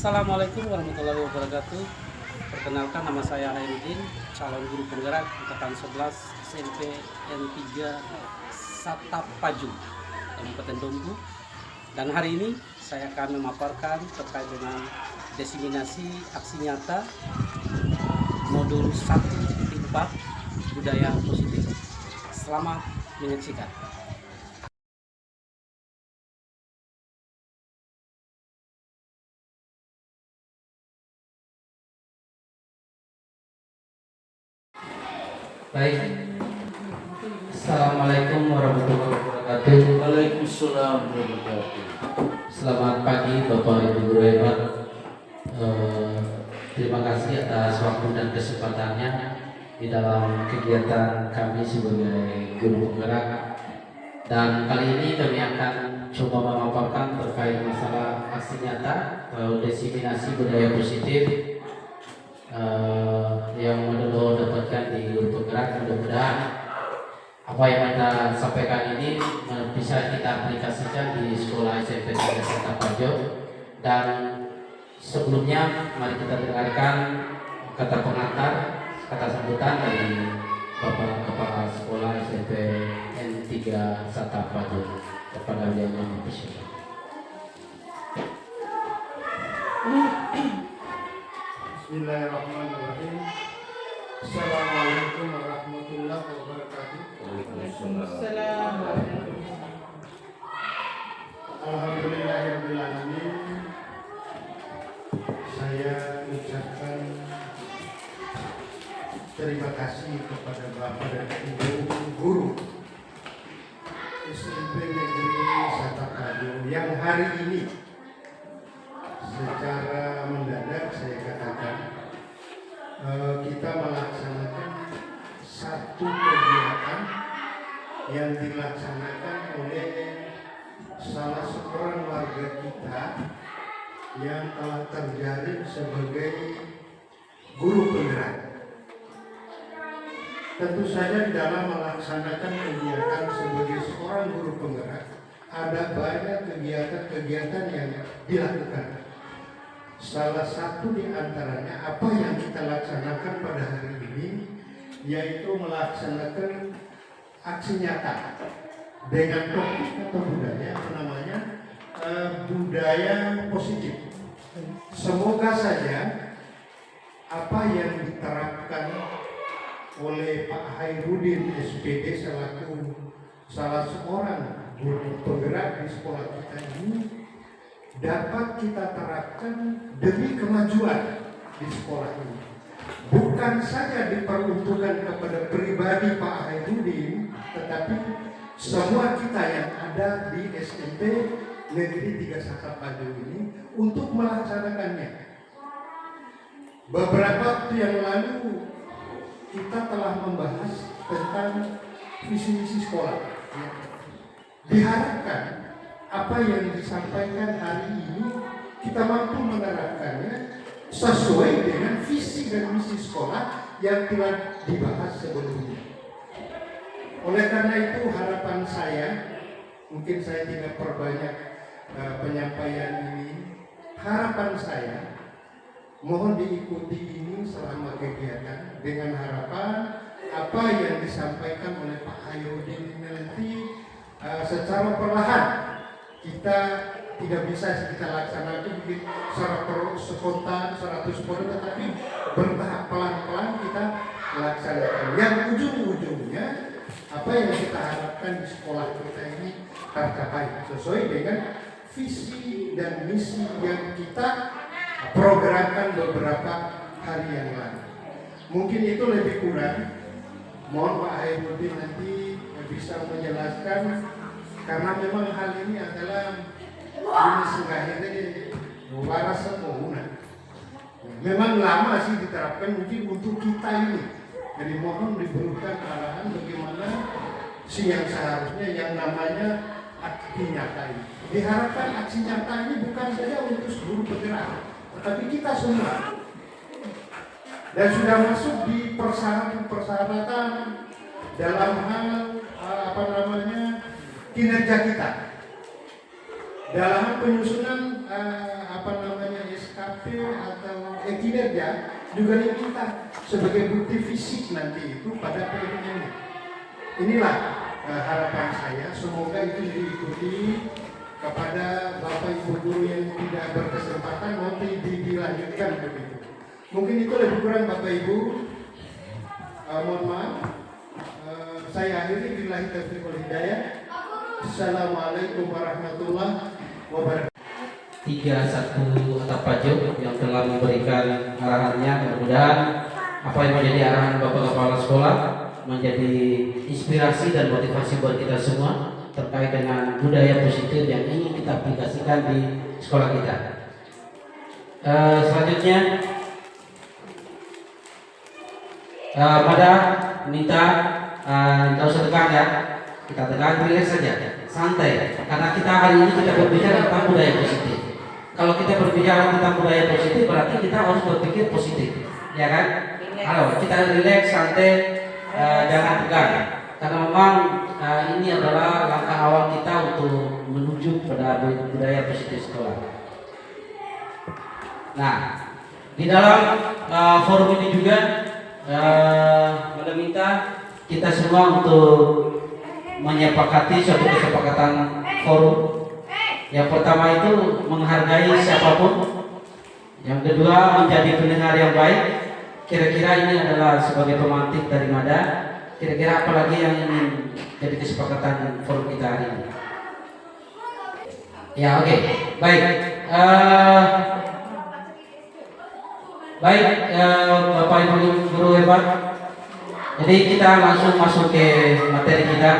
Assalamualaikum warahmatullahi wabarakatuh. Perkenalkan, nama saya Hairudin, calon guru penggerak angkatan 11 SMP N3 Satapaju, Kabupaten Dompu. Dan hari ini saya akan memaparkan terkait dengan diseminasi aksi nyata modul 1.4 budaya positif. Selamat menyaksikan. Baik, Assalamualaikum warahmatullahi wabarakatuh. Waalaikumsalam warahmatullahi wabarakatuh. Selamat pagi Bapak Ibu guru hebat. Terima kasih atas waktu dan kesempatannya di dalam kegiatan kami sebagai guru penggerak. Dan kali ini kami akan coba memaparkan terkait masalah aksi nyata atau diseminasi budaya positif yang Modulo dapatkan di guru penggerak. Mudah-mudahan apa yang kita sampaikan ini bisa kita aplikasikan di sekolah SMP Negeri Satapaju. Dan sebelumnya mari kita dengarkan kata pengantar, kata sambutan dari Bapak Kepala Sekolah SMP N3 Satapaju kepada beliau yang mempersilakan. Bismillahirrahmanirrahim. Assalamualaikum warahmatullahi wabarakatuh. Waalaikumsalam. Alhamdulillahirabbil alamin. Saya ucapkan terima kasih kepada Bapak dan Ibu guru SMP Negeri Satapaju yang hari ini secara mendadak saya katakan kita melaksanakan satu kegiatan yang dilaksanakan oleh salah seorang warga kita yang telah terjaring sebagai guru penggerak. Tentu saja di dalam melaksanakan kegiatan sebagai seorang guru penggerak ada banyak kegiatan-kegiatan yang dilakukan. Salah satu di antaranya apa yang kita laksanakan pada hari ini yaitu melaksanakan aksi nyata dengan topik atau budaya apa namanya budaya positif. Semoga saja apa yang diterapkan oleh Pak Hairudin SPD selaku salah seorang guru penggerak di sekolah kita ini dapat kita terapkan demi kemajuan di sekolah ini. Bukan saja diperuntukkan kepada pribadi Pak Hairudin, tetapi semua kita yang ada di SMP Negeri 3 Satapaju ini untuk melaksanakannya. Beberapa waktu yang lalu kita telah membahas tentang visi-misi sekolah. Diharapkan apa yang disampaikan hari ini kita mampu menerapkannya sesuai dengan visi dan misi sekolah yang telah dibahas sebelumnya. Oleh karena itu harapan saya, mungkin saya tidak perbanyak penyampaian ini, harapan saya mohon diikuti ini selama kegiatan dengan harapan apa yang disampaikan oleh Pak Hairudin ini nanti secara perlahan kita tidak bisa kita laksanakan mungkin secara spontan, 100%, tetapi bertahap pelan-pelan kita laksanakan. Yang ujung-ujungnya apa yang kita harapkan di sekolah kita ini tercapai sesuai dengan visi dan misi yang kita programkan beberapa hari yang lalu. Mungkin itu lebih kurang. Mohon Pak Hairudin nanti bisa menjelaskan karena memang hal ini adalah ini sehingga waras pengguna. Memang lama sih diterapkan mungkin untuk kita ini. Jadi mohon diberikan arahan bagaimana sih yang seharusnya yang namanya aksi nyata ini. Diharapkan aksi nyata ini bukan saja untuk seluruh penggerak, tetapi kita semua. Dan sudah masuk di persyaratan dalam hal kinerja kita dalam penyusunan SK SKP atau kinerja juga diminta sebagai bukti fisik nanti itu pada PMN. Inilah harapan saya, semoga itu diikuti kepada Bapak Ibu guru yang tidak berkesempatan nanti dilanjutkan begitu. Mungkin itu lebih kurang Bapak Ibu. Mohon maaf. Saya akhiri billahi taufiq wal hidayah. Assalamualaikum warahmatullahi wabarakatuh. 31 atap pajak yang telah memberikan arahannya, mudah-mudahan apa yang menjadi arahan Bapak Kepala Sekolah menjadi inspirasi dan motivasi buat kita semua terkait dengan budaya positif yang ingin kita aplikasikan di sekolah kita. Selanjutnya pada minta tidak usah tegang ya, kita tegang, relax saja, santai, karena kita hari ini kita berbicara tentang budaya positif. Kalau kita berbicara tentang budaya positif berarti kita harus berpikir positif, ya kan? Halo, kita relax, santai, jangan tegang, karena memang ini adalah langkah awal kita untuk menuju pada budaya positif sekolah. Nah, di dalam forum ini juga meminta kita semua untuk menyepakati suatu kesepakatan forum. Yang pertama itu menghargai siapapun. Yang kedua menjadi pendengar yang baik. Kira-kira ini adalah sebagai pemantik dari Mada. Kira-kira apa lagi yang ingin jadi kesepakatan forum kita hari ini? Ya, oke. Baik. Baik, Bapak Ibu guru hebat. Jadi kita langsung masuk ke materi kita.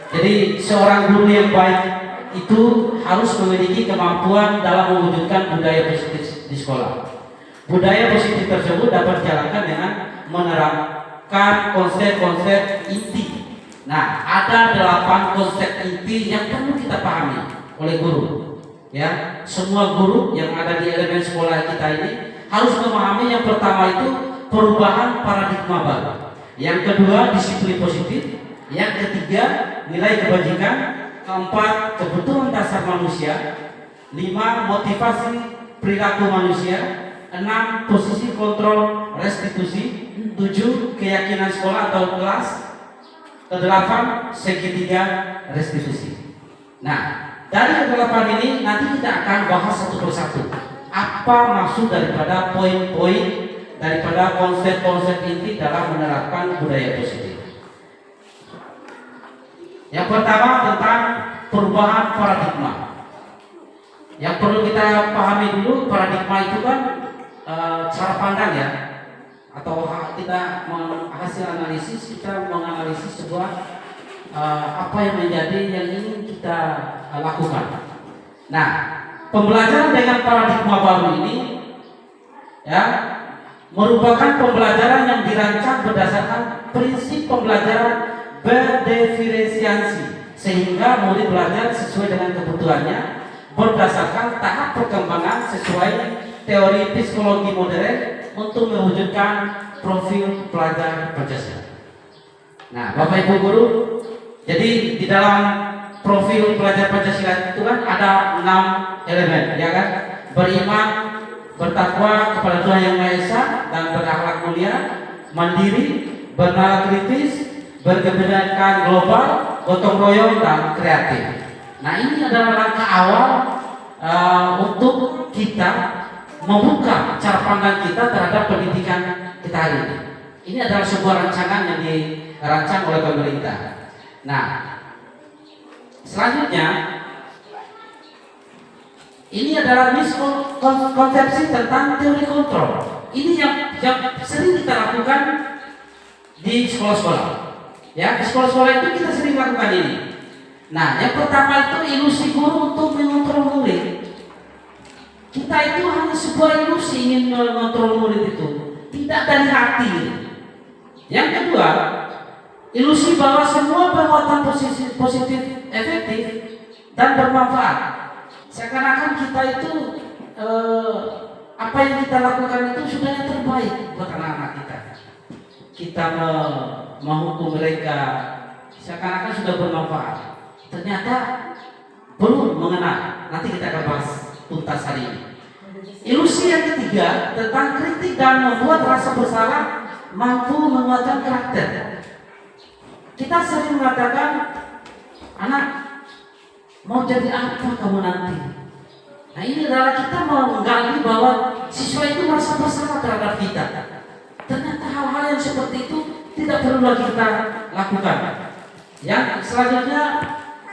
Jadi seorang guru yang baik itu harus memiliki kemampuan dalam mewujudkan budaya positif di sekolah. Budaya positif tersebut dapat dijalankan dengan menerapkan konsep-konsep inti. Nah, ada 8 konsep inti yang perlu kita pahami oleh guru. Ya, semua guru yang ada di elemen sekolah kita ini harus memahami. Yang pertama itu perubahan paradigma baru. Yang kedua, disiplin positif. Yang ketiga, nilai kebajikan. Keempat, kebutuhan dasar manusia. 5, motivasi perilaku manusia. 6, posisi kontrol restitusi. 7, keyakinan sekolah atau kelas. Ke-8, segitiga restitusi. Nah, dari ke-8 ini nanti kita akan bahas satu persatu. Apa maksud daripada poin-poin daripada konsep-konsep inti dalam menerapkan budaya positif. Yang pertama tentang perubahan paradigma. Yang perlu kita pahami dulu, paradigma itu kan cara pandang ya, atau kita hasil analisis, kita menganalisis sebuah apa yang menjadi yang ingin kita lakukan. Nah, pembelajaran dengan paradigma baru ini ya merupakan pembelajaran yang dirancang berdasarkan prinsip pembelajaran berdiferensiasi, sehingga murid belajar sesuai dengan kebutuhannya berdasarkan tahap perkembangan sesuai teori psikologi modern untuk mewujudkan profil pelajar Pancasila. Nah, Bapak Ibu guru, jadi di dalam profil pelajar Pancasila itu kan ada 6 elemen, ya kan? Beriman, bertakwa kepada Tuhan Yang Maha Esa dan berakhlak mulia, mandiri, bernalar kritis, berkebinekaan global, gotong royong dan kreatif. Nah, ini adalah langkah awal untuk kita membuka cara pandang kita terhadap pendidikan kita hari ini. Ini adalah sebuah rancangan yang dirancang oleh pemerintah. Nah, selanjutnya ini adalah miskonsepsi tentang teori kontrol. Ini yang sering kita lakukan di sekolah-sekolah. Ya, di sekolah-sekolah itu kita sering lakukan ini. Nah, yang pertama itu ilusi guru untuk mengontrol murid. Kita itu hanya sebuah ilusi ingin mengontrol murid itu, tidak dari hati. Yang kedua, ilusi bahwa semua perbuatan positif efektif dan bermanfaat. Seakan-akan kita itu apa yang kita lakukan itu sudah yang terbaik buat anak-anak kita. Kita menghukum mereka seakan-akan sudah bermanfaat. Ternyata belum mengenal. Nanti kita akan bahas tuntas hari ini. Ilusi yang ketiga tentang kritik dan membuat rasa bersalah mampu menguatkan karakter. Kita sering mengatakan, anak mau jadi apa kamu nanti? Nah, ini adalah kita mau menggali bahwa siswa itu merasa bersalah terhadap kita. Ternyata hal-hal yang seperti itu tidak perlu lagi kita lakukan. Yang selanjutnya,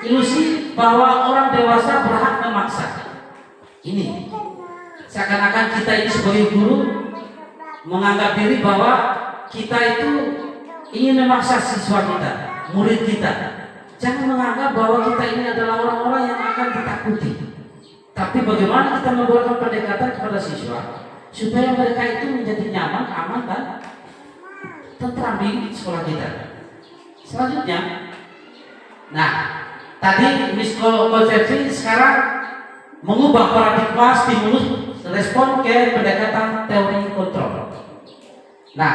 ilusi bahwa orang dewasa berhak memaksa. Ini seakan-akan kita ini sebagai guru menganggap diri bahwa kita itu ingin memaksa siswa kita, murid kita. Jangan menganggap bahwa kita ini adalah orang-orang yang akan ditakuti. Tapi bagaimana kita membuat pendekatan kepada siswa supaya mereka itu menjadi nyaman, aman, dan tentram di sekolah kita. Selanjutnya, nah, tadi miskonsepsi sekarang mengubah paradigma stimulus respon ke pendekatan teori kontrol. Nah,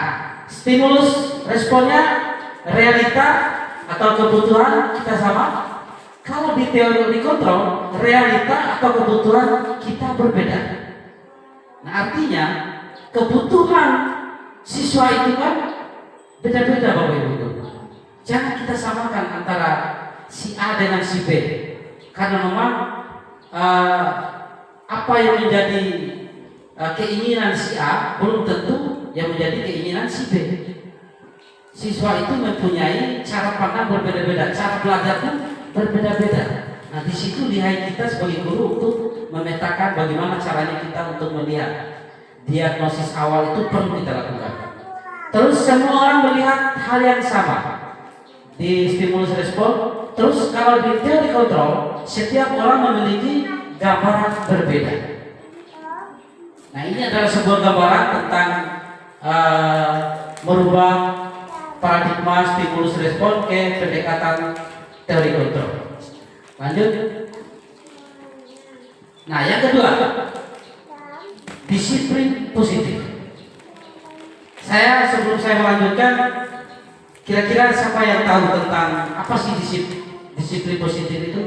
stimulus responnya realita atau kebutuhan kita sama. Kalau di teori kontrol, realita atau kebutuhan kita berbeda. Nah, artinya kebutuhan siswa itu kan beda-beda, Bapak Ibu. Jangan kita samakan antara si A dengan si B, karena memang apa yang menjadi keinginan si A belum tentu yang menjadi keinginan si B. Siswa itu mempunyai cara pandang berbeda-beda, cara belajar pun berbeda-beda. Nah, di situ nilai kita sebagai guru untuk memetakan bagaimana caranya kita untuk melihat diagnosis awal itu perlu kita lakukan. Terus semua orang melihat hal yang sama di stimulus respon. Terus kalau di teori kontrol, setiap orang memiliki gambaran berbeda. Nah, ini adalah sebuah gambaran tentang merubah paradigma stimulus respon ke pendekatan teori kontrol. Lanjut. Nah, yang kedua, disiplin positif. Sebelum saya melanjutkan, kira-kira siapa yang tahu tentang apa sih disiplin positif itu?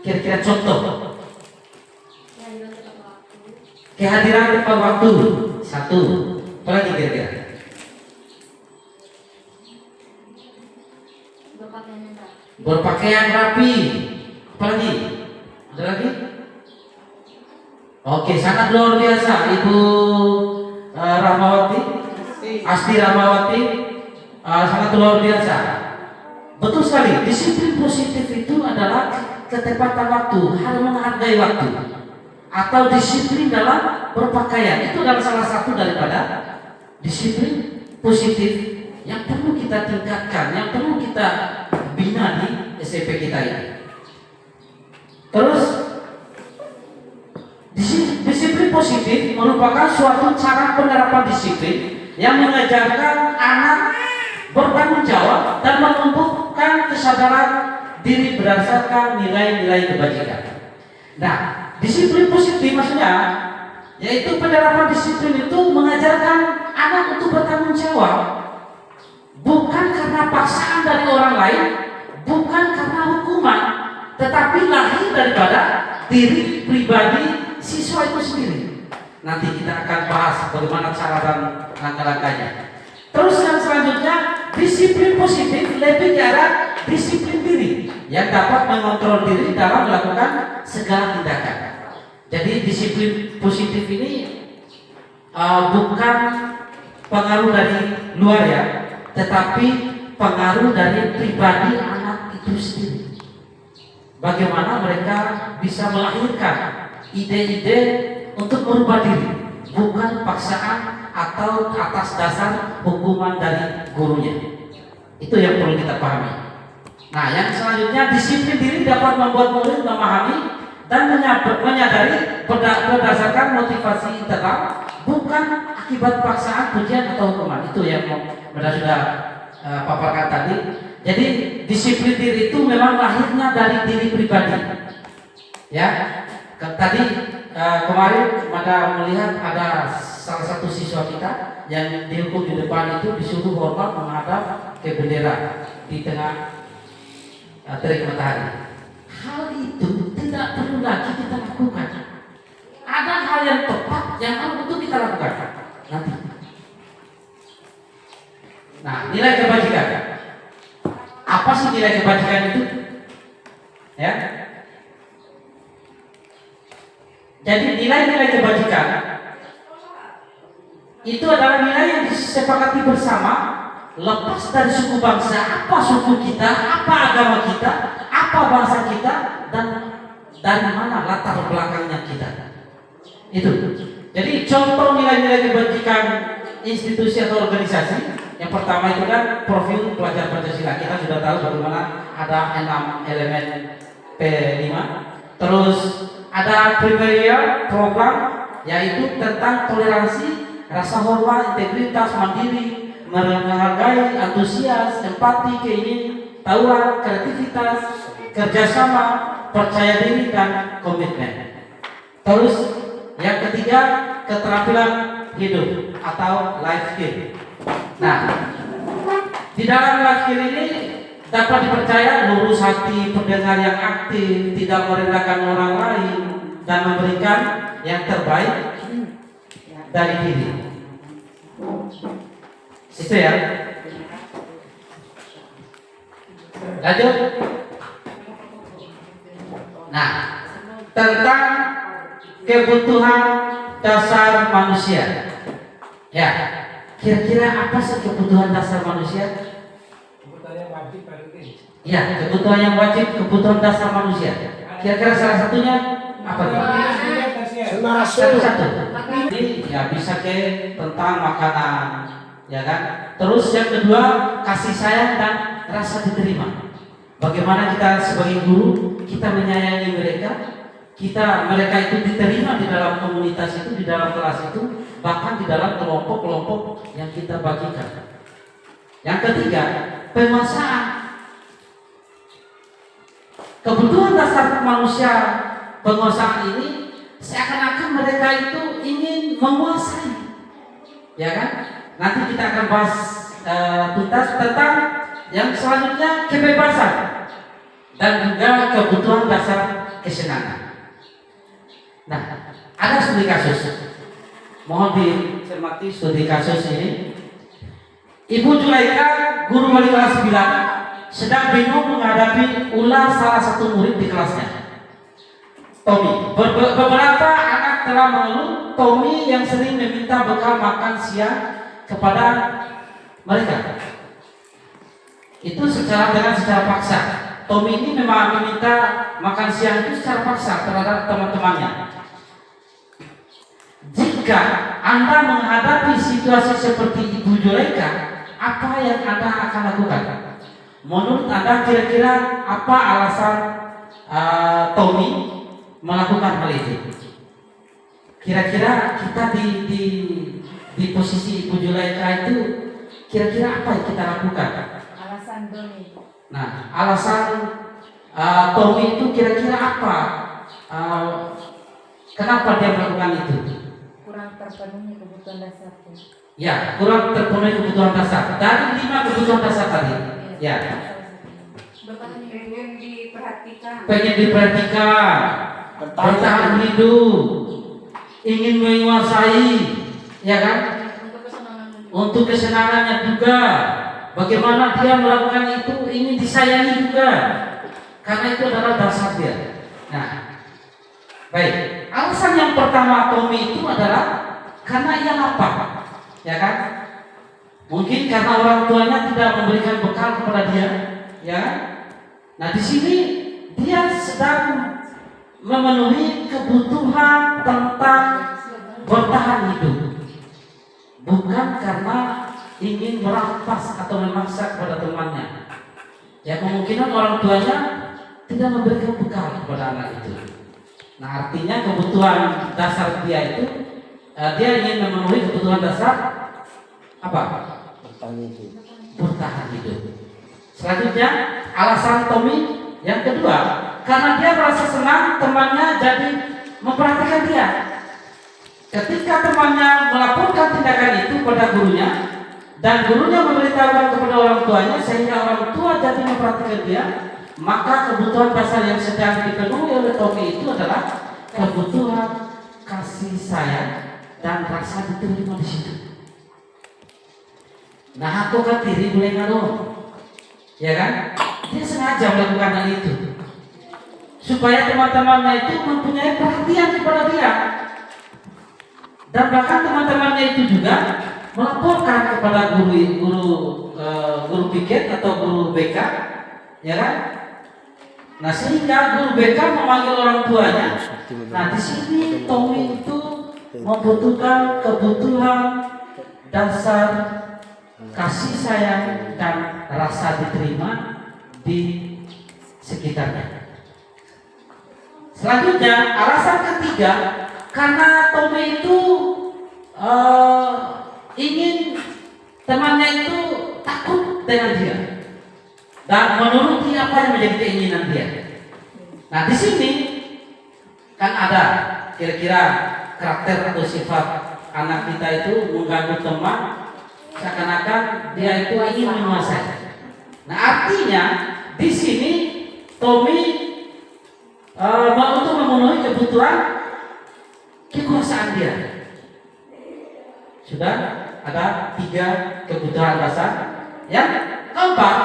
Kira-kira contoh. Kehadiran tepat waktu. Satu. Apa lagi kira-kira? Berpakaian rapi. Apa lagi? Ada lagi? Oke, sangat luar biasa Ibu Rahmawati, Asti Rahmawati, sangat luar biasa. Betul sekali, disiplin positif itu adalah ketepatan waktu, harus menghargai waktu, atau disiplin dalam berpakaian. Itu adalah salah satu daripada disiplin positif yang perlu kita tingkatkan, yang perlu kita bina di SMP kita ini. Terus disiplin positif merupakan suatu cara penerapan disiplin yang mengajarkan anak bertanggung jawab dan menumbuhkan kesadaran diri berdasarkan nilai-nilai kebajikan. Nah, disiplin positif maksudnya yaitu penerapan disiplin itu mengajarkan anak untuk bertanggung jawab, bukan karena paksaan dari orang lain, bukan karena hukuman, tetapi lahir daripada diri pribadi siswa itu sendiri. Nanti kita akan bahas bagaimana cara dan langkah-langkahnya. Terus yang selanjutnya, disiplin positif lebih ke arah disiplin diri yang dapat mengontrol diri dalam melakukan segala tindakan. Jadi disiplin positif ini bukan pengaruh dari luar ya, tetapi pengaruh dari pribadi anak itu sendiri. Bagaimana mereka bisa melahirkan ide-ide untuk merubah diri, bukan paksaan atau atas dasar hukuman dari gurunya. Itu yang perlu kita pahami. Nah, yang selanjutnya, disiplin diri dapat membuat murid memahami dan menyadari berdasarkan motivasi internal, bukan akibat paksaan, pujian atau hukuman. Itu yang sudah paparkan tadi. Jadi disiplin diri itu memang lahirnya dari diri pribadi. Ya, tadi kemarin ada melihat ada salah satu siswa kita yang dihukum di depan itu disuruh hormat menghadap ke bendera di tengah terik matahari. Hal itu tidak perlu lagi kita lakukan. ada hal yang tepat yang harus untuk kita lakukan nanti. Nah, nilai kebajikan. Apa sih nilai kebajikan itu? Ya. Jadi nilai-nilai kebajikan itu adalah nilai yang disepakati bersama, lepas dari suku bangsa, apa suku kita, apa agama kita, apa bangsa kita, dan dari mana latar belakangnya kita. Itu. Jadi contoh nilai-nilai kebajikan institusi atau organisasi, yang pertama itu kan profil pelajar Pancasila. Kita sudah tahu bagaimana ada 6 elemen P5. Terus ada kriteria program, yaitu tentang toleransi, rasa hormat, integritas, mandiri, menghargai, antusias, empati, keingintahuan, kreativitas, kerjasama, percaya diri, dan komitmen. Terus yang ketiga, keterampilan hidup atau life skill. Nah, di dalam life skill ini dapat dipercaya lurus hati, pendengar yang aktif, tidak merendahkan orang lain, dan memberikan yang terbaik dari diri. Itu ya. Lanjut. Nah, tentang kebutuhan dasar manusia. Ya, kira-kira apa sih kebutuhan dasar manusia? Kebutuhan yang wajib Ya, kebutuhan yang wajib, kebutuhan dasar manusia. Kira-kira salah satunya apa? Satu-satu. Ini ya bisa ke tentang makanan, ya kan? Terus yang kedua, kasih sayang dan rasa diterima. Bagaimana kita sebagai guru, kita menyayangi mereka, mereka itu diterima di dalam komunitas itu, di dalam kelas itu, bahkan di dalam kelompok-kelompok yang kita bagikan. Yang ketiga, penguasaan. Kebutuhan dasar manusia, penguasaan ini seakan-akan mereka itu ingin menguasai, ya kan? Nanti kita akan bahas tuntas tentang yang selanjutnya, kebebasan dan juga kebutuhan dasar kesenangan. Nah, ada studi kasus. Mohon dicermati studi kasus ini. Ibu Julaika, guru wali kelas 9, sedang bingung menghadapi ulah salah satu murid di kelasnya, Tommy. Beberapa anak telah mengeluh Tommy yang sering meminta bekal makan siang kepada mereka. Itu secara paksa. Tommy ini memang meminta makan siang itu secara paksa terhadap teman-temannya. Jika Anda menghadapi situasi seperti Ibu Julaika, apa yang Anda akan lakukan? Menurut Anda kira-kira apa alasan Tommy melakukan hal itu? Kira-kira kita di posisi Ibu Julaika itu, kira-kira apa yang kita lakukan? Alasan Tommy. Nah, alasan Tommy itu kira-kira apa? Kenapa dia melakukan itu? Kurang terpenuhi kebutuhan dasarnya. Ya, kurang terpenuhi kebutuhan dasar. Dari 5 kebutuhan dasar tadi. Ya. Pengen diperhatikan. Pengen diperhatikan, bertahan hidup, ingin menguasai, ya kan? Untuk kesenangannya juga. Bagaimana dia melakukan itu, ingin disayangi juga, karena itu adalah dasar dia. Nah, baik. Alasan yang pertama Tommy itu adalah karena ia lapar, ya kan? Mungkin karena orang tuanya tidak memberikan bekal kepada dia, ya. Nah, di sini dia sedang memenuhi kebutuhan tentang bertahan hidup, bukan karena ingin merampas atau memaksa kepada temannya. Ya, kemungkinan orang tuanya tidak memberikan bekal kepada anak itu. Nah, artinya kebutuhan dasar dia itu, dia ingin memenuhi kebutuhan dasar apa? Bertahan hidup. Selanjutnya, alasan Tommy yang kedua, karena dia merasa senang temannya jadi memperhatikan dia. Ketika temannya melaporkan tindakan itu pada gurunya, dan gurunya memberitahukan kepada orang tuanya, sehingga orang tua jadi memperhatikan dia, maka kebutuhan dasar yang sedang dipenuhi oleh Tommy itu adalah kebutuhan kasih sayang dan rasa diterima di situ. Nah, aku kan diri boleh ngaruh, ya kan? Dia sengaja melakukan hal itu supaya teman-temannya itu mempunyai perhatian kepada dia, dan bahkan teman-temannya itu juga melaporkan kepada guru piket atau guru BK, ya kan? Nah, sehingga guru BK memanggil orang tuanya. Nah, di sini Tommy itu membutuhkan kebutuhan dasar kasih sayang dan rasa diterima di sekitarnya. Selanjutnya, alasan ketiga, karena Tommy itu ingin temannya itu takut dengan dia dan menuruti apa yang menjadi keinginan dia. Nah, di sini kan ada kira-kira karakter atau sifat anak kita itu mengganggu teman, seakan-akan dia itu ingin menguasai. Nah, artinya di sini Tommy untuk memenuhi kebutuhan kekuasaan dia. Sudah ada 3 kebutuhan dasar. Yang keempat,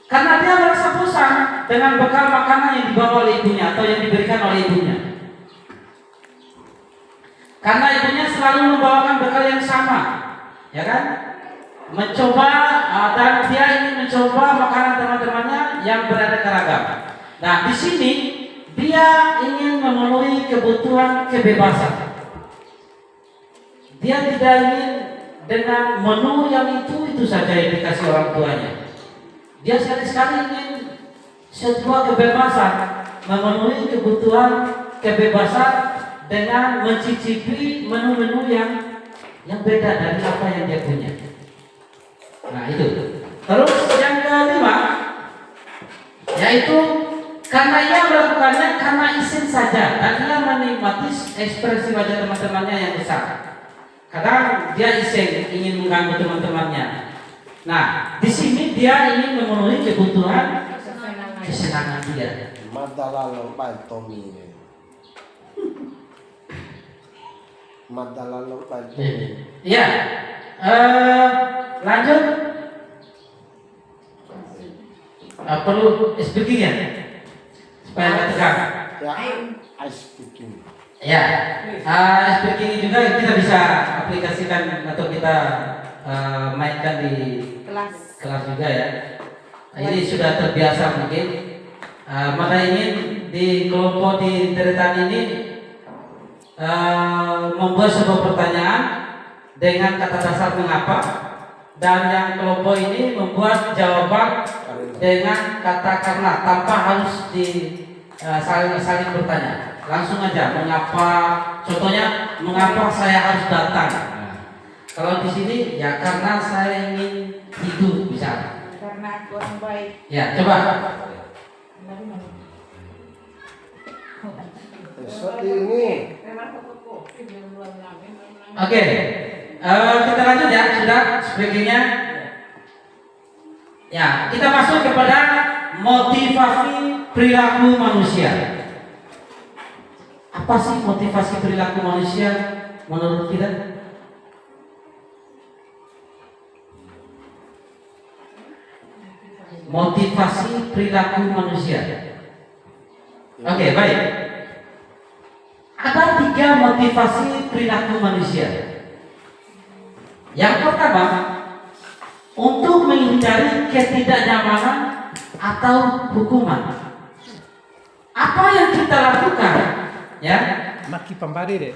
karena dia merasa bosan dengan bekal makanan yang dibawa oleh ibunya atau yang diberikan oleh ibunya. Karena ibunya selalu membawakan bekal yang sama, ya kan? Mencoba dan dia ingin mencoba makanan teman-temannya yang beraneka ragam. Nah, di sini dia ingin memenuhi kebutuhan kebebasan. Dia tidak ingin dengan menu yang itu saja yang dikasih orang tuanya. Dia sekali-sekali ingin sebuah kebebasan, memenuhi kebutuhan kebebasan dengan mencicipi menu-menu yang beda dari apa yang dia punya. Nah, itu. Terus yang kelima, yaitu karena ia melakukannya karena isin saja dan ia menikmati ekspresi wajah teman-temannya yang besar. Kadang dia iseng ingin mengganggu teman-temannya. Nah, di sini dia ingin memenuhi kebutuhan kesenangan dia. Madala lompat Tommy. Madala lompat Tommy. Ya, lanjut. Perlu speaking ya, supaya nggak tegang. Ya, ice speaking. Ya, speaking juga kita bisa aplikasikan atau kita mainkan di kelas juga ya. Ini sudah terbiasa mungkin. Maka ingin di kelompok di deretan ini membuat sebuah pertanyaan dengan kata dasar mengapa, dan yang kelompok ini membuat jawaban dengan kata karena tanpa harus saling bertanya. Langsung aja mengapa, contohnya mengapa saya harus datang. Nah, kalau di sini ya karena saya ingin hidup bisa. Karena aku orang baik. Ya, coba. Seperti ini. Oke, kita lanjut ya, sudah speakingnya. Ya, kita masuk kepada motivasi perilaku manusia. Apa sih motivasi perilaku manusia menurut kita? Motivasi perilaku manusia. Oke, baik. Ada 3 motivasi perilaku manusia. Yang pertama, untuk menghindari ketidaknyamanan atau hukuman. Apa yang kita lakukan? Ya, Maki pambari deh.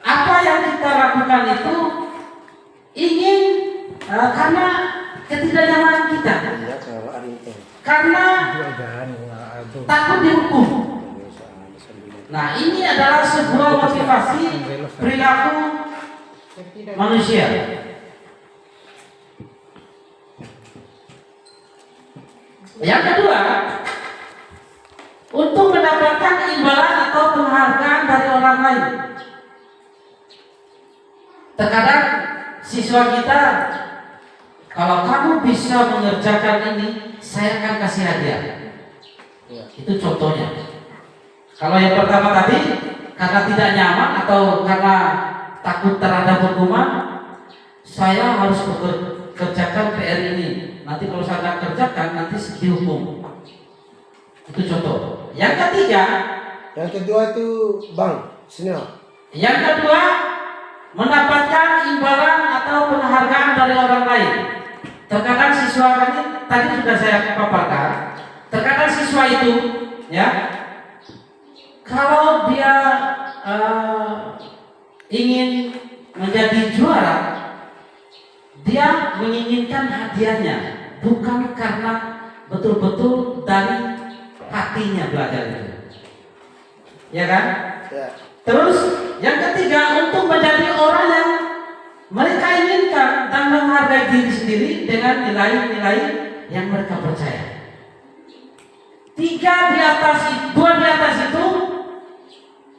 apa yang kita lakukan itu ingin karena ketidaknyamanan kita, Iya, kalau hari itu. karena takut dihukum. Nah, ini adalah sebuah motivasi perilaku manusia. Yang kedua, untuk mendapatkan imbalan atau penghargaan dari orang lain. Terkadang siswa kita, kalau kamu bisa mengerjakan ini, saya akan kasih hadiah. Ya. Itu contohnya. Kalau yang pertama tadi karena tidak nyaman atau karena takut terhadap hukuman, saya harus kerjakan PR ini. Nanti kalau saya nggak kerjakan nanti dihukum. Itu contoh. Yang ketiga, Yang kedua itu Bang, senior. yang kedua mendapatkan imbalan atau penghargaan dari orang lain. Terkadang siswa kami tadi sudah saya paparkan. Terkadang siswa itu, ya, kalau dia ingin menjadi juara, dia menginginkan hadiahnya, bukan karena betul-betul dari hatinya belajar itu, ya kan? Ya. Terus yang ketiga, untuk menjadi orang yang mereka inginkan dan menghargai diri sendiri dengan nilai-nilai yang mereka percaya. Dua di atas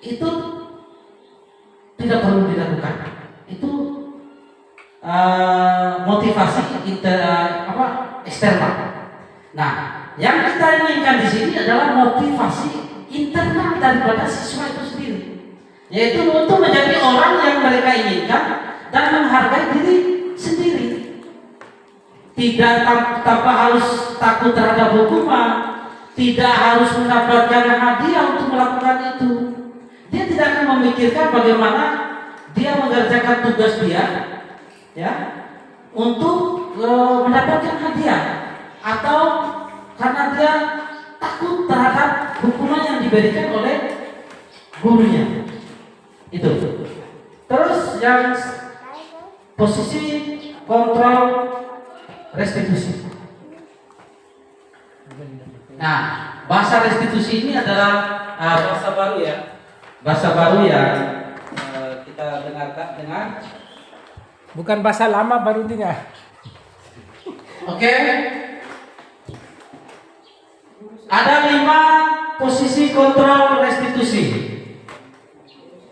itu tidak perlu dilakukan. Itu motivasi eksternal. Nah, yang kita inginkan di sini adalah motivasi internal daripada siswa itu sendiri, yaitu untuk menjadi orang yang mereka inginkan dan menghargai diri sendiri. Tidak tanpa harus takut terhadap hukuman, tidak harus mendapatkan hadiah untuk melakukan itu. Dia tidak akan memikirkan bagaimana dia mengerjakan tugas dia, ya, untuk mendapatkan hadiah, atau karena dia takut terhadap hukuman yang diberikan oleh gurunya. Itu. Terus yang posisi kontrol restitusi. Nah, bahasa restitusi ini adalah bahasa baru ya. Bahasa baru yang kita dengar. Bukan bahasa lama baru dengar. Oke. Ada 5 posisi kontrol restitusi.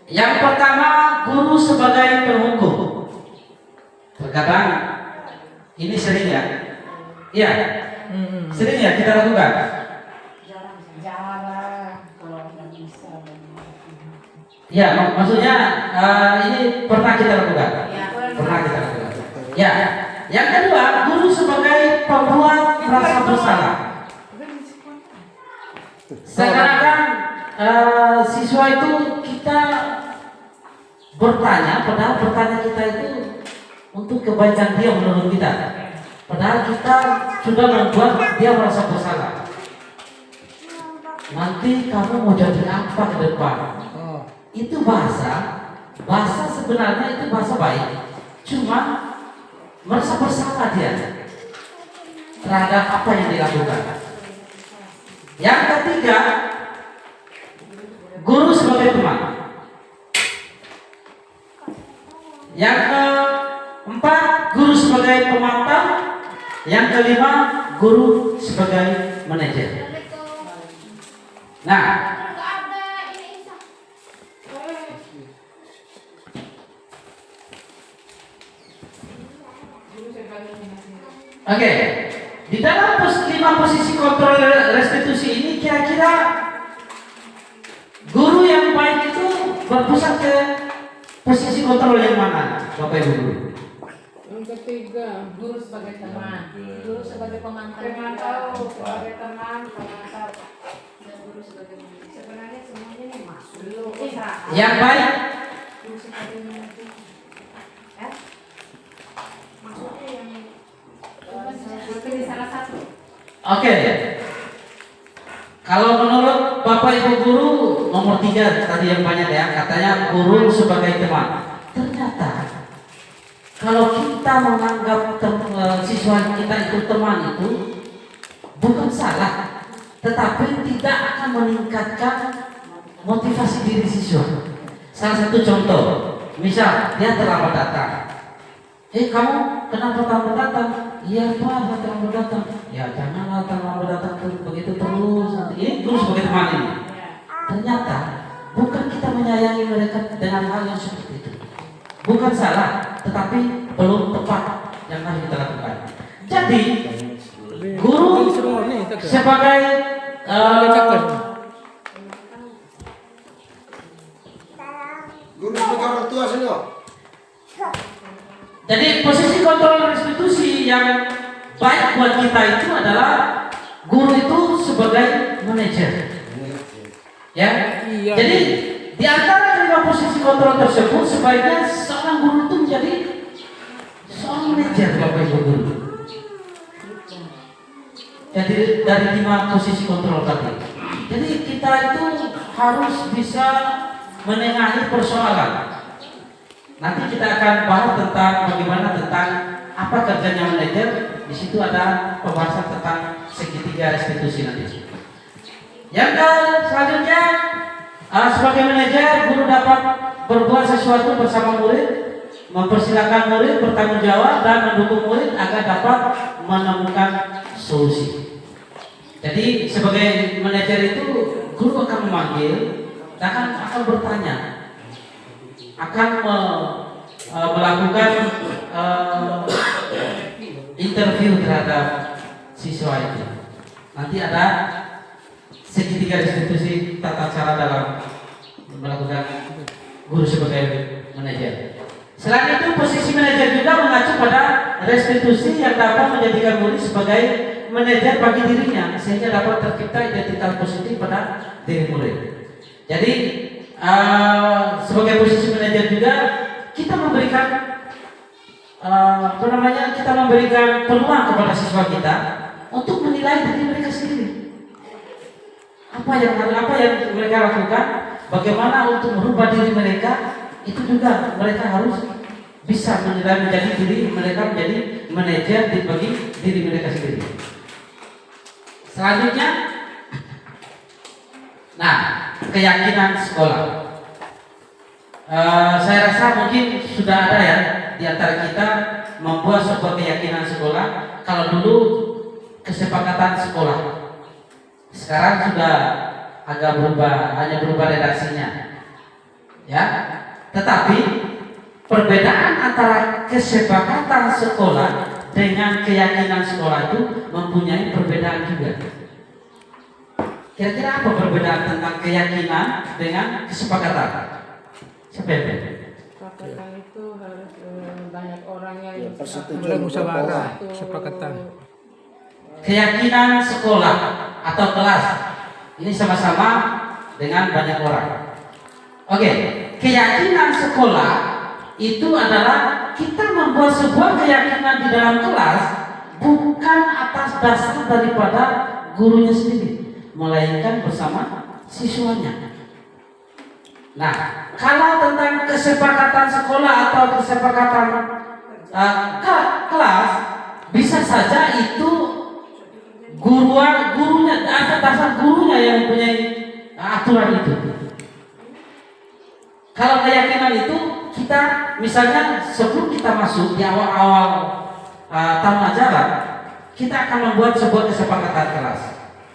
Yang pertama, guru sebagai penghukum. Terkadang ini sering ya. Iya. Sering ya kita lakukan. Jarang kalau nggak bisa. Ya, maksudnya ini pernah kita lakukan. Ya, Pernah kita lakukan. Ya. Yang kedua, guru sebagai pembuat rasa bersalah. Sekarang siswa itu kita bertanya, padahal bertanya kita itu untuk kebaikan dia menurut kita. Padahal kita sudah membuat dia merasa bersalah. Nanti kamu mau jadi apa ke depan? Itu bahasa sebenarnya itu bahasa baik. Cuma merasa bersalah dia terhadap apa yang dilakukan. Yang ketiga, guru sebagai teman. Yang keempat, guru sebagai pemantau. Yang kelima, guru sebagai manajer. Nah, oke. Di dalam 5 posisi kontrol restitusi ini, kira-kira guru yang baik itu berpusat ke posisi kontrol yang mana, Bapak Ibu guru? Yang ketiga, Guru sebagai teman, guru sebagai pemantau, sebagai teman, pemantau, dan guru sebagai manajer. Sebenarnya semuanya nih masuk dulu. Yang baik, Guru sebagai manajer. Maksudnya yang pilih salah satu. oke. Kalau menurut Bapak Ibu guru nomor 3 tadi yang banyak ya, katanya guru sebagai teman. Ternyata kalau kita menganggap siswa kita itu teman itu bukan salah, tetapi tidak akan meningkatkan motivasi diri siswa. Salah satu contoh, misal dia terlambat datang. Kamu kenapa terlambat datang? Iya Pak, saya terlambat datang. Ya janganlah terlambat datang begitu terus. Nanti ini terus sebagai teman ini. Ternyata bukan kita menyayangi mereka dengan hal yang seperti itu. Bukan salah, tetapi belum tepat yang harus kita lakukan. Jadi guru sebagai Jadi posisi kontrol restitusi yang baik buat kita itu adalah guru itu sebagai manajer. Ya. Iya. Jadi di antara kelima posisi kontrol tersebut sebaiknya seorang guru itu menjadi seorang manajer Bapak Ibu guru. Jadi dari 5 posisi kontrol tadi. Jadi kita itu harus bisa menengahi persoalan. Nanti kita akan bahas tentang bagaimana tentang apa kerjanya manajer. Di situ ada pembahasan tentang segitiga restitusi nanti. Yang selanjutnya, sebagai manajer, guru dapat berbuat sesuatu bersama murid, mempersilahkan murid bertanggung jawab dan mendukung murid agar dapat menemukan solusi. Jadi sebagai manajer itu, guru akan memanggil dan akan bertanya, akan melakukan interview terhadap siswa itu. Nanti ada segitiga restitusi tata cara dalam melakukan guru sebagai manajer. Selain itu, posisi manajer juga mengacu pada restitusi yang dapat menjadikan murid sebagai manajer bagi dirinya, sehingga dapat tercipta identitas positif pada diri murid. Jadi sebagai posisi manajer juga kita memberikan kita memberikan peluang kepada siswa kita untuk menilai diri mereka sendiri. Apa yang mereka lakukan, bagaimana untuk merubah diri mereka, itu juga mereka harus bisa menilai menjadi diri mereka menjadi manajer bagi diri mereka sendiri. Selanjutnya, keyakinan sekolah. Saya rasa mungkin sudah ada ya di antara kita membuat sebuah keyakinan sekolah. Kalau dulu kesepakatan sekolah, sekarang sudah agak berubah, hanya berubah redaksinya. Ya, tetapi perbedaan antara kesepakatan sekolah dengan keyakinan sekolah itu mempunyai perbedaan juga. Kira-kira apa perbedaan tentang keyakinan dengan kesepakatan? Siapa yang beda? Kesepakatan itu harus banyak orang yang Mulai musyawarah, kesepakatan. Keyakinan sekolah atau kelas ini sama-sama dengan banyak orang. Oke, keyakinan sekolah itu adalah kita membuat sebuah keyakinan di dalam kelas bukan atas dasar daripada gurunya sendiri, melainkan bersama siswanya. Nah, kalau tentang kesepakatan sekolah atau kesepakatan kelas, bisa saja itu gurunya atas dasar gurunya yang punya aturan itu. Kalau keyakinan itu kita misalnya sebelum kita masuk di awal-awal tahun ajaran, kita akan membuat sebuah kesepakatan kelas.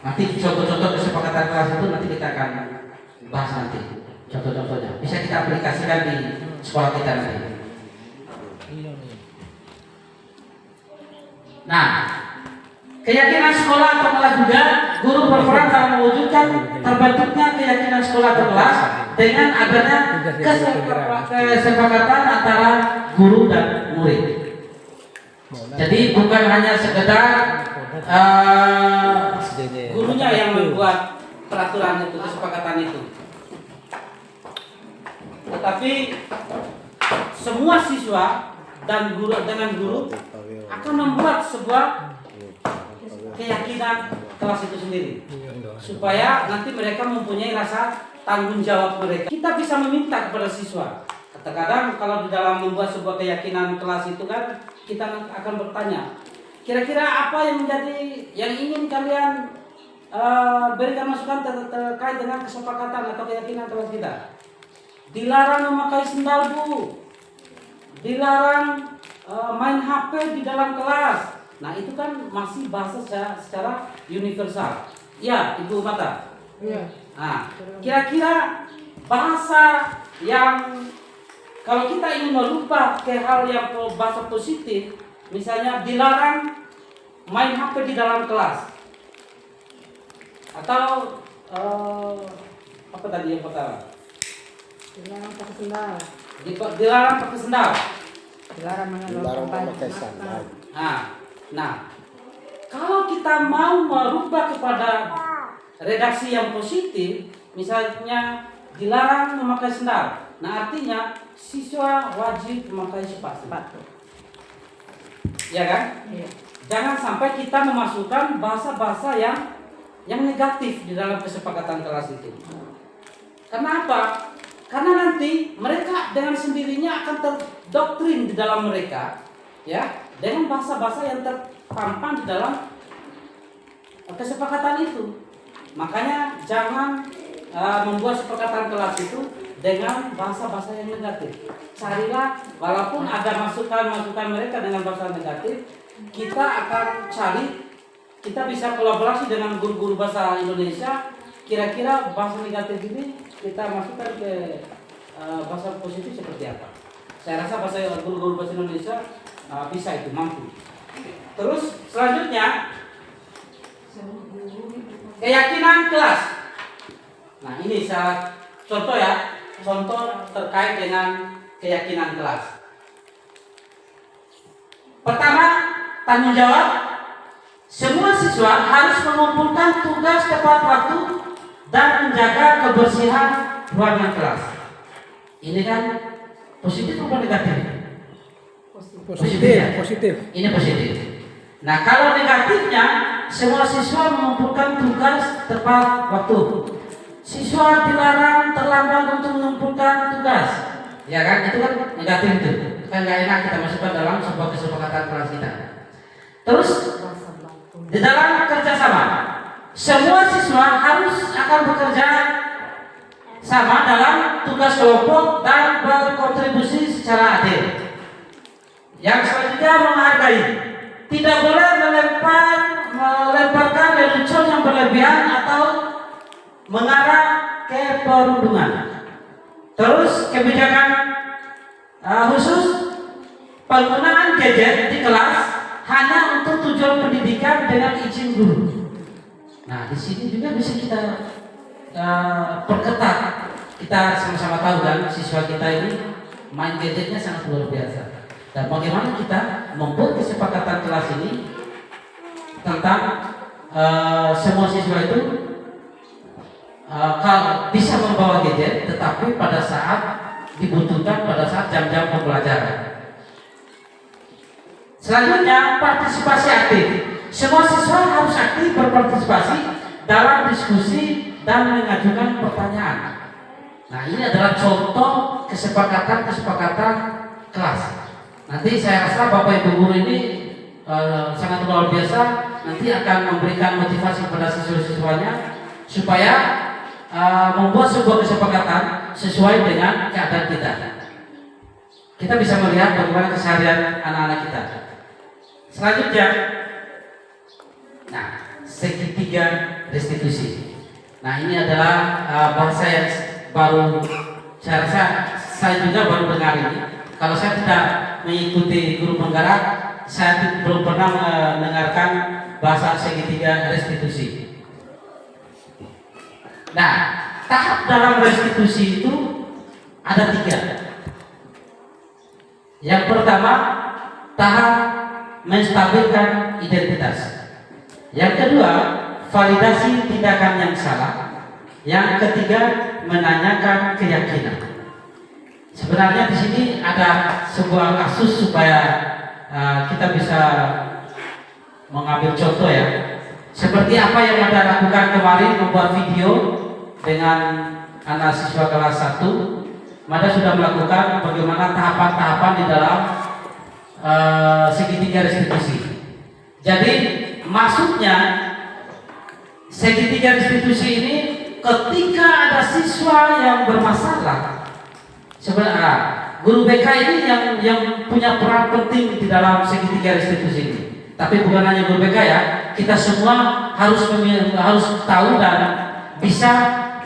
Nanti contoh-contoh kesepakatan kelas itu nanti kita akan bahas nanti. Contoh-contohnya bisa kita aplikasikan di sekolah kita nanti. Nah, keyakinan sekolah atau kelas juga guru berperan dalam mewujudkan terbentuknya keyakinan sekolah atau kelas dengan adanya kesepakatan antara guru dan murid. Jadi bukan hanya sekedar gurunya yang membuat peraturan itu, kesepakatan itu, tetapi semua siswa dan guru dengan guru akan membuat sebuah keyakinan kelas itu sendiri, supaya nanti mereka mempunyai rasa tanggung jawab mereka. Kita bisa meminta kepada siswa. Kadang-kadang kalau di dalam membuat sebuah keyakinan kelas itu kan kita akan bertanya, kira-kira apa yang ingin kalian berikan masukan terkait dengan kesepakatan atau keyakinan kelas kita. Dilarang memakai sendal, Bu. Dilarang main HP di dalam kelas. Nah, itu kan masih bahasa secara universal. Ya, Ibu Mata. Iya. Nah, kira-kira bahasa yang kalau kita ingin merubah ke hal yang bahasa positif, misalnya dilarang main HP di dalam kelas, atau apa tadi yang pertama? Dilarang pakai sendal. Dilarang pakai sendal. Dilarang Dilarang memakai memakai sandal. Nah, kalau kita mau merubah kepada redaksi yang positif, misalnya dilarang memakai sendal. Nah, artinya siswa wajib memakai sepatu. Ya kan? Iya. Jangan sampai kita memasukkan bahasa-bahasa yang negatif di dalam kesepakatan kelas itu. Kenapa? Karena nanti mereka dengan sendirinya akan terdoktrin di dalam mereka, ya, dengan bahasa-bahasa yang terpampang di dalam kesepakatan itu. Makanya jangan membuat sepakatan kelas itu dengan bahasa-bahasa yang negatif. Carilah, walaupun ada masukan-masukan mereka dengan bahasa negatif, kita akan cari, kita bisa kolaborasi dengan guru-guru bahasa Indonesia. Kira-kira bahasa negatif ini kita masukkan ke bahasa positif seperti apa. Saya rasa bahasa guru-guru bahasa Indonesia bisa itu, mampu. Terus selanjutnya, keyakinan kelas. Nah, ini saya contoh ya, contoh terkait dengan keyakinan kelas. Pertama, tanggung jawab. Semua siswa harus mengumpulkan tugas tepat waktu dan menjaga kebersihan ruangan kelas. Ini kan positif atau negatif? Positif. Ini positif. Nah, kalau negatifnya, semua siswa mengumpulkan tugas tepat waktu. Siswa dilarang terlambat untuk mengumpulkan tugas. Ya kan, itu kan negatif itu. Kan nggak enak kita masukkan dalam sebuah kesepakatan kelas kita. Terus di dalam kerjasama, semua siswa harus akan bekerja sama dalam tugas kelompok dan berkontribusi secara adil. Yang selanjutnya, menghargai. Tidak boleh melemparkan lelucon yang berlebihan atau mengarah ke perundungan. Terus kebijakan khusus penggunaan gadget di kelas hanya untuk tujuan pendidikan dengan izin guru. Nah, di sini juga bisa kita perketat. Kita sama-sama tahu kan, siswa kita ini main gadgetnya sangat luar biasa. Dan bagaimana kita membuat kesepakatan kelas ini tentang semua siswa itu kalau bisa membawa gadget, tetapi pada saat dibutuhkan, pada saat jam-jam pembelajaran. Selanjutnya, partisipasi aktif. Semua siswa harus aktif berpartisipasi dalam diskusi dan mengajukan pertanyaan. Nah, ini adalah contoh kesepakatan kelas. Nanti saya rasa Bapak Ibu guru ini sangat luar biasa. Nanti akan memberikan motivasi pada siswa-siswanya supaya membuat sebuah kesepakatan sesuai dengan keadaan kita. Kita bisa melihat bagaimana keseharian anak-anak kita. Selanjutnya, nah, segitiga restitusi. Nah, ini adalah bahasa yang baru, saya rasa saya juga baru dengar ini. Kalau saya tidak mengikuti guru penggerak, saya belum pernah mendengarkan bahasa segitiga restitusi. Nah, tahap dalam restitusi itu ada 3. Yang pertama, tahap menstabilkan identitas. Yang kedua, validasi tindakan yang salah. Yang ketiga, menanyakan keyakinan. Sebenarnya di sini ada sebuah kasus supaya kita bisa mengambil contoh ya. Seperti apa yang Anda lakukan kemarin, membuat video dengan anak siswa kelas 1. Mada sudah melakukan bagaimana tahapan-tahapan di dalam segitiga restitusi. Jadi maksudnya segitiga restitusi ini ketika ada siswa yang bermasalah, sebenarnya guru BK ini yang punya peran penting di dalam segitiga restitusi ini. Tapi bukan hanya guru BK ya, kita semua harus tahu dan bisa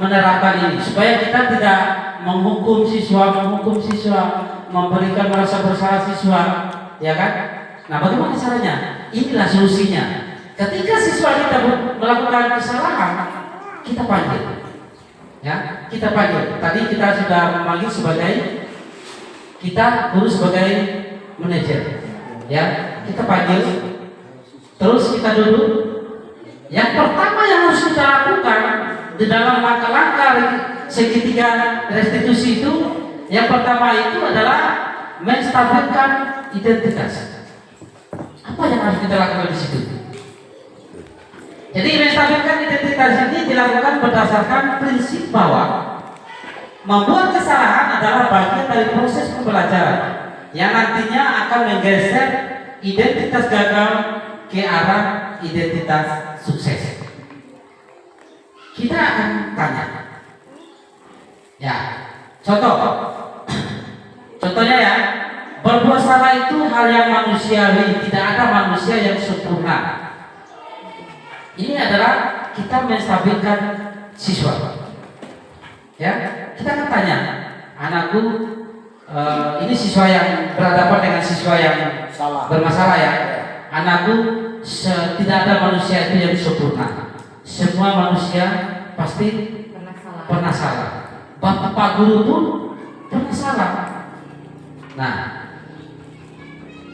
menerapkan ini supaya kita tidak menghukum siswa, memberikan merasa bersalah siswa, ya kan? Nah, bagaimana caranya? Inilah solusinya. Ketika siswa kita melakukan kesalahan, kita panggil, ya, kita panggil. Tadi kita sudah memanggil sebagai guru sebagai manajer. Ya, kita panggil, terus kita duduk. Yang pertama yang harus kita lakukan di dalam langkah-langkah segitiga restitusi itu, yang pertama itu adalah menstabilkan identitas. Apa yang harus kita lakukan di situ? Jadi menstabilkan identitas ini dilakukan berdasarkan prinsip bahwa membuat kesalahan adalah bagian dari proses pembelajaran yang nantinya akan menggeser identitas gagal ke arah identitas sukses. Kita akan tanya, ya, contohnya ya, berbuat salah itu hal yang manusiawi, tidak ada manusia yang sempurna. Ini adalah kita menstabilkan siswa. Ya, kita akan tanya, anakku, ini siswa yang berhadapan dengan siswa yang bermasalah ya. Anakku, tidak ada manusia itu yang sempurna. Semua manusia pasti pernah salah. Pak guru pun pernah salah. Nah,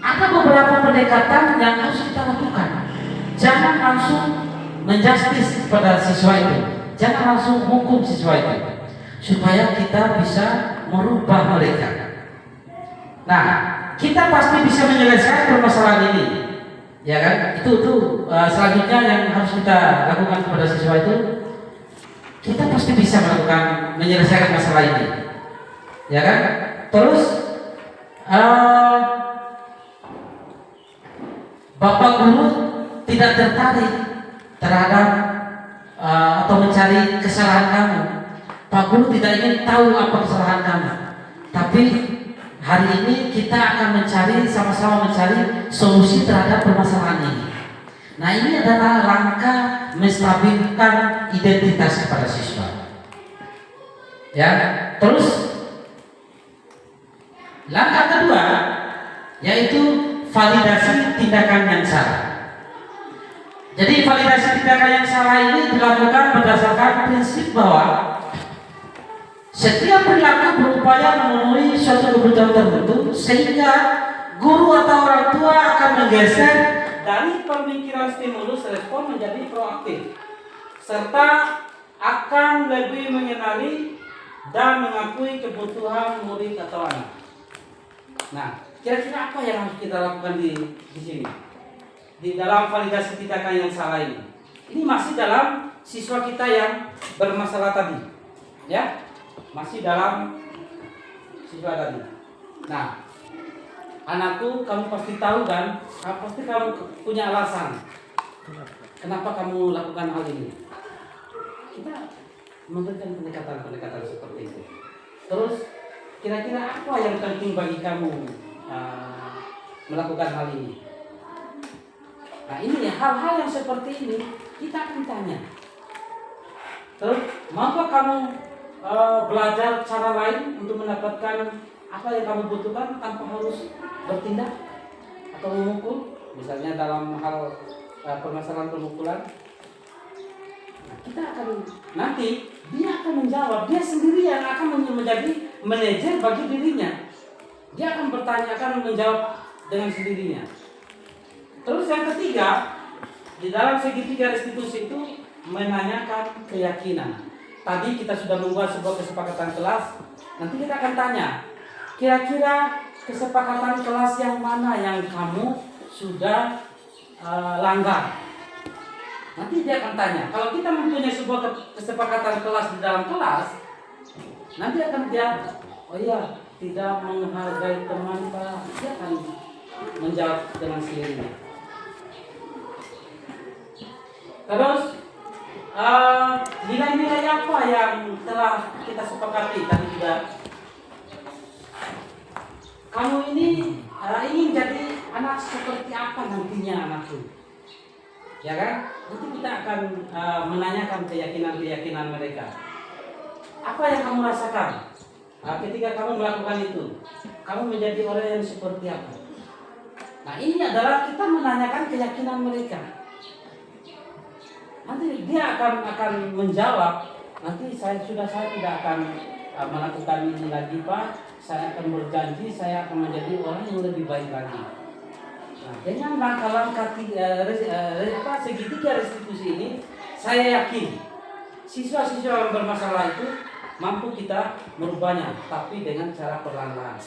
ada beberapa pendekatan yang harus kita lakukan. Jangan langsung menjustis pada siswa itu, jangan langsung hukum siswa itu, supaya kita bisa merubah mereka. Nah, kita pasti bisa menyelesaikan permasalahan ini, ya kan? Itu selanjutnya yang harus kita lakukan kepada siswa itu, kita pasti bisa menyelesaikan masalah ini, ya kan? Terus Bapak guru tidak tertarik terhadap atau mencari kesalahan kamu. Pak guru tidak ingin tahu apa kesalahan kamu. Tapi hari ini kita akan sama-sama mencari solusi terhadap permasalahan ini. Nah, ini adalah langkah menstabilkan identitas kepada siswa. Ya, terus langkah kedua yaitu validasi tindakan yang salah. Jadi validasi tindakan yang salah ini dilakukan berdasarkan prinsip bahwa setiap perilaku berupaya memenuhi suatu kebutuhan tertentu, sehingga guru atau orang tua akan menggeser dari pemikiran stimulus respon menjadi proaktif, serta akan lebih mengenali dan mengakui kebutuhan murid atau anak. Nah, kira-kira apa yang harus kita lakukan di sini? Di dalam validasi tindakan yang salah ini. Ini masih dalam siswa kita yang bermasalah tadi. Ya, masih dalam siswa tadi. Nah, anakku, kamu pasti tahu kan? Pasti kamu punya alasan. Kenapa kamu lakukan hal ini? Kita memberikan pendekatan seperti itu. Terus, kira-kira apa yang penting bagi kamu melakukan hal ini? Nah, ini ya, hal-hal yang seperti ini kita akan tanya. Terus, maukah kamu belajar cara lain untuk mendapatkan apa yang kamu butuhkan tanpa harus bertindak atau memukul, misalnya dalam hal permasalahan pemukulan? Nah, kita akan nanti dia akan menjawab, dia sendiri yang akan menjadi manajer bagi dirinya. Dia akan bertanya, akan menjawab dengan sendirinya. Terus yang ketiga, di dalam segitiga restitusi itu menanyakan keyakinan. Tadi kita sudah membuat sebuah kesepakatan kelas. Nanti kita akan tanya, kira-kira kesepakatan kelas yang mana yang kamu sudah langgar? Nanti dia akan tanya. Kalau kita mempunyai sebuah kesepakatan kelas di dalam kelas, nanti akan dia, oh iya, tidak menghargai teman Pak. Dia akan menjawab dengan sendirinya. Terus nilai-nilai apa yang telah kita sepakati tadi juga? Kamu ini ingin jadi anak seperti apa nantinya anakku? Ya kan? Nanti kita akan menanyakan keyakinan mereka. Apa yang kamu rasakan ketika kamu melakukan itu? Kamu menjadi orang yang seperti apa? Nah, ini adalah kita menanyakan keyakinan mereka. Nanti dia akan menjawab, nanti saya tidak akan melakukan ini lagi Pak, saya akan berjanji saya akan menjadi orang yang lebih baik lagi. Nah, dengan langkah-langkah segitiga restitusi ini, saya yakin siswa-siswa yang bermasalah itu mampu kita merubahnya, tapi dengan cara perlahan-lahan.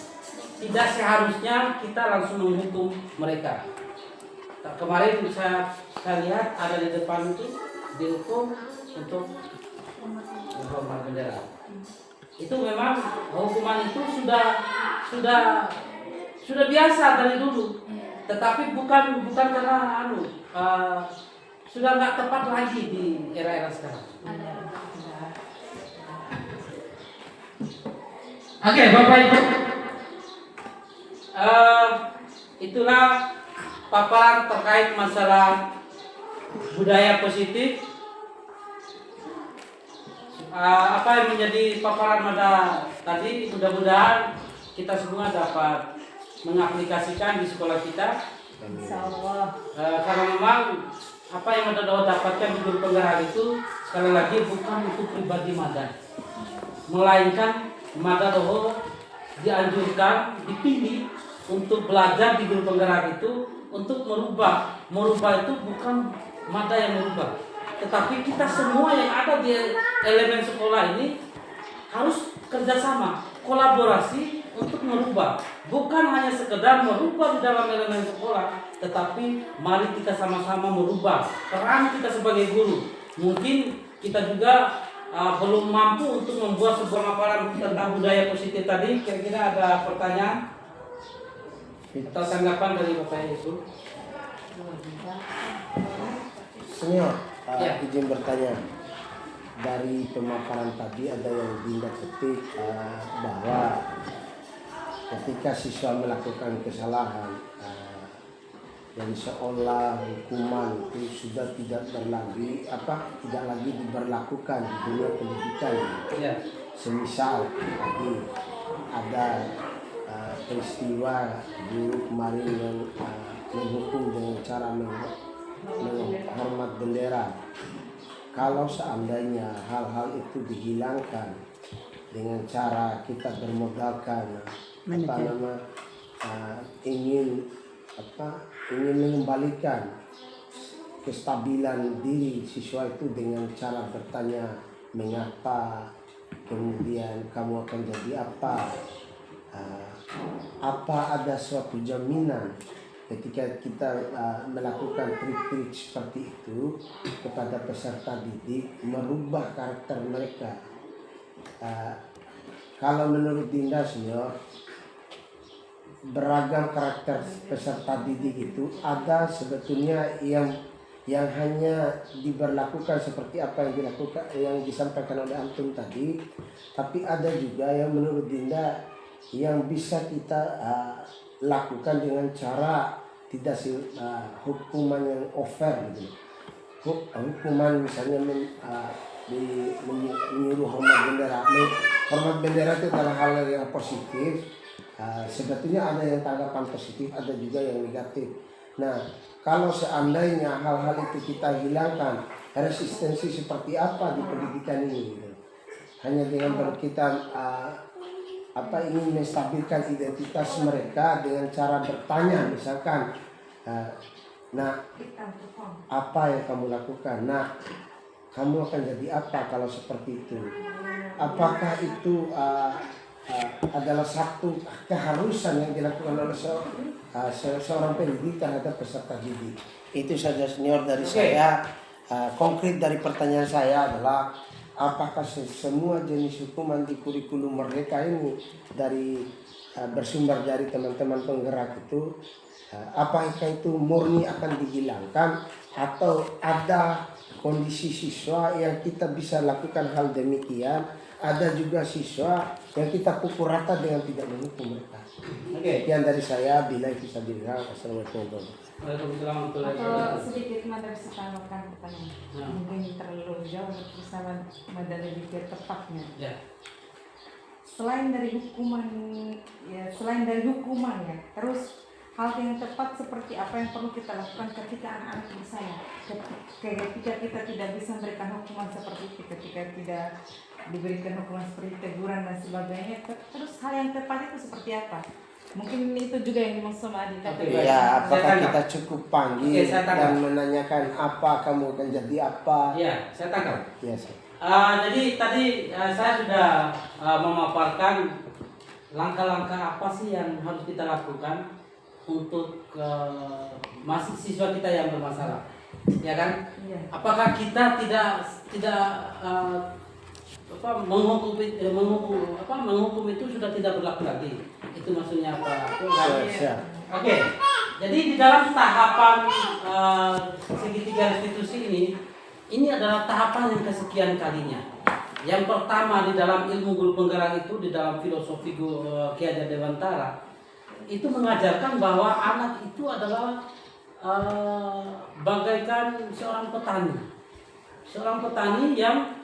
Tidak seharusnya kita langsung menghukum mereka. Kemarin saya lihat ada di depan itu dihukum untuk menghormat bendera. Itu memang hukuman itu sudah biasa dari dulu. Tetapi bukan karena sudah nggak tepat lagi di era-era sekarang. Oke, Bapak Ibu. Itulah paparan terkait masalah budaya positif. Apa yang menjadi paparan pada tadi, mudah-mudahan kita semua dapat mengaplikasikan di sekolah kita. Insyaallah. Karena memang apa yang Mada dapatkan di guru penggerak itu sekali lagi bukan untuk pribadi Mada, melainkan Mada dianjurkan, dipilih untuk belajar di guru penggerak itu untuk merubah itu bukan Mada yang merubah, tetapi kita semua yang ada di elemen sekolah ini harus kerjasama, kolaborasi untuk merubah. Bukan hanya sekedar merubah di dalam elemen sekolah, tetapi mari kita sama-sama merubah peran kita sebagai guru. Mungkin kita juga belum mampu untuk membuat sebuah paparan tentang budaya positif tadi. Kira-kira ada pertanyaan atau tanggapan dari Bapak Ibu? Senior, Ya. izin bertanya. Dari pemaparan tadi ada yang Dinda ketik bahwa ketika siswa melakukan kesalahan dan seolah hukuman itu sudah tidak lagi diberlakukan di dunia pendidikan. Ya. Semisal tadi ada peristiwa guru kemarin yang menghukum dengan cara menghormat bendera. Kalau seandainya hal-hal itu dihilangkan dengan cara kita bermodalkan ingin mengembalikan kestabilan diri siswa itu dengan cara bertanya mengapa, kemudian kamu akan jadi apa ada suatu jaminan ketika kita melakukan trik-trik seperti itu kepada peserta didik merubah karakter mereka. Kalau menurut Dinda Senior, beragam karakter peserta didik itu ada sebetulnya yang hanya diberlakukan seperti apa yang disampaikan oleh antum tadi, tapi ada juga yang menurut Dinda yang bisa kita lakukan dengan cara tidak hukuman yang over gitu. Hukuman misalnya menyuruh hormat bendera. Hormat bendera itu adalah hal yang positif. Sebetulnya ada yang tanggapan positif, ada juga yang negatif. Nah, kalau seandainya hal-hal itu kita hilangkan, resistensi seperti apa di pendidikan ini? Gitu. Hanya dengan kita ingin menstabilkan identitas mereka dengan cara bertanya, misalkan, apa yang kamu lakukan? Kamu akan jadi apa kalau seperti itu? Apakah itu adalah satu keharusan yang dilakukan oleh seorang pendidik terhadap peserta didik? Itu saja senior dari saya. Konkret dari pertanyaan saya adalah apakah semua jenis hukuman di kurikulum mereka ini bersumber dari teman-teman penggerak itu, apakah itu murni akan dihilangkan atau ada kondisi siswa yang kita bisa lakukan hal demikian, ada juga siswa yang kita pukul rata dengan tidak menghukum mereka. Sekian dari saya, bila bisa dilihat. Assalamualaikum warahmatullahi wabarakatuh. Atau sedikit Mada bisa tambahkan pertanyaan. Mungkin terlalu jauh untuk bisa Mada lebih tepatnya. Ya. Selain dari hukuman ya, terus hal yang tepat seperti apa yang perlu kita lakukan ketika anak-anak bersaya, ketika kita tidak bisa memberikan hukuman seperti itu, ketika tidak diberikan hukuman seperti teguran dan sebagainya. Terus hal yang tepat itu seperti apa? Mungkin itu juga yang dimaksud sama Adi kata. Oke. Ya, apakah Saya tangkap. kita cukup panggil Oke, saya tangkap. dan menanyakan apa kamu akan jadi apa? Iya, saya tangkap. Ya, Sir. Jadi tadi saya sudah memaparkan langkah-langkah apa sih yang harus kita lakukan untuk masih siswa kita yang bermasalah, ya kan? Iya. Apakah kita tidak menghukum itu sudah tidak berlaku lagi? Itu maksudnya apa? Siap. Oke, jadi di dalam tahapan segitiga restitusi ini adalah tahapan yang kesekian kalinya. Yang pertama di dalam ilmu guru penggerak itu, di dalam filosofi Ki Hajar Dewantara, itu mengajarkan bahwa anak itu adalah bagaikan seorang petani yang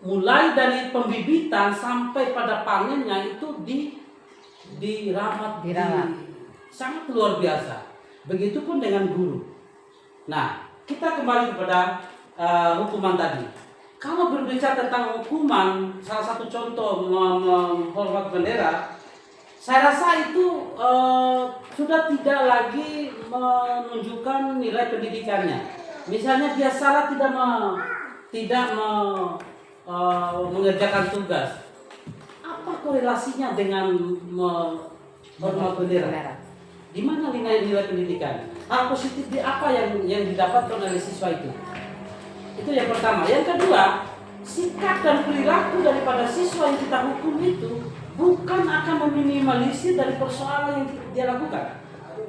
mulai dari pembibitan sampai pada panennya itu dirawat. Sangat luar biasa. Begitupun dengan guru. Nah, kita kembali kepada hukuman tadi. Kalau berbicara tentang hukuman, salah satu contoh menghormat bendera, saya rasa itu sudah tidak lagi menunjukkan nilai pendidikannya. Misalnya dia salah tidak mengerjakan tugas. Apa korelasinya dengan menghormat bendera? Di mana nilai pendidikan? Hal positif apa yang didapatkan oleh siswa itu? Itu yang pertama. Yang kedua, sikap dan perilaku daripada siswa yang kita hukum itu bukan akan meminimalisir dari persoalan yang dia lakukan,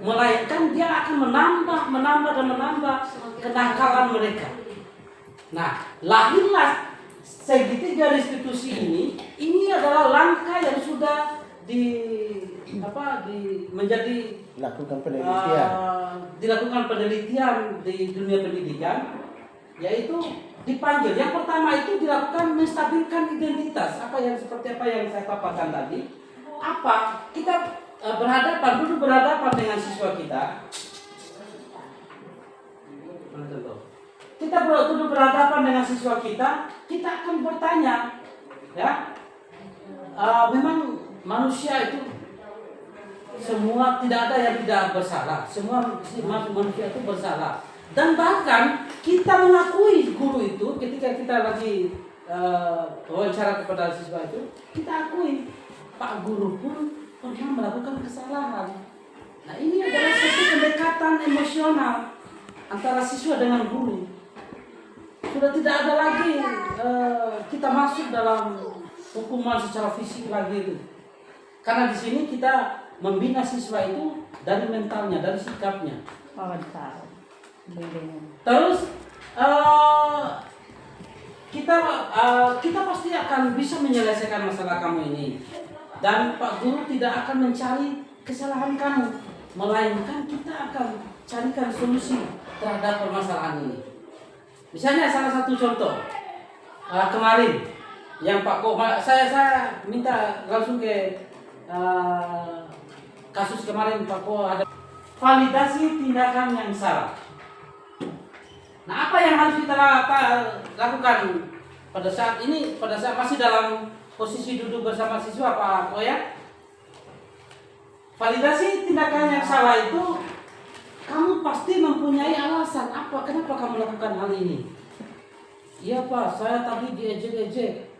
melainkan dia akan menambah kenakalan mereka. Nah, lahirlah segitiga restitusi ini adalah langkah yang sudah dilakukan penelitian di dunia pendidikan, yaitu dipanggil. Yang pertama itu dilakukan menstabilkan identitas, seperti apa yang saya paparkan tadi. Apa? Kita duduk berhadapan dengan siswa kita. Kita duduk berhadapan dengan siswa kita akan bertanya, ya, memang manusia itu semua, tidak ada yang tidak bersalah. Semua manusia itu bersalah. Dan bahkan kita mengakui guru itu ketika kita lagi wawancara kepada siswa itu, kita akui Pak Guru pun pernah melakukan kesalahan. Nah, ini adalah satu pendekatan emosional antara siswa dengan guru. Sudah tidak ada lagi kita masuk dalam hukuman secara fisik lagi itu. Karena di sini kita membina siswa itu dari mentalnya, dari sikapnya. Terus kita pasti akan bisa menyelesaikan masalah kamu ini, dan Pak Guru tidak akan mencari kesalahan kamu, melainkan kita akan carikan solusi terhadap permasalahan ini. Misalnya salah satu contoh kemarin yang Pak Ko, saya minta langsung ke kasus kemarin Pak Ko, ada validasi tindakan yang salah. Nah, apa yang harus kita lakukan pada saat ini, pada saat masih dalam posisi duduk bersama siswa Pak Koya? Validasi tindakan yang salah itu, kamu pasti mempunyai alasan kenapa kamu lakukan hal ini. Iya Pak, saya tadi diejek-ejek,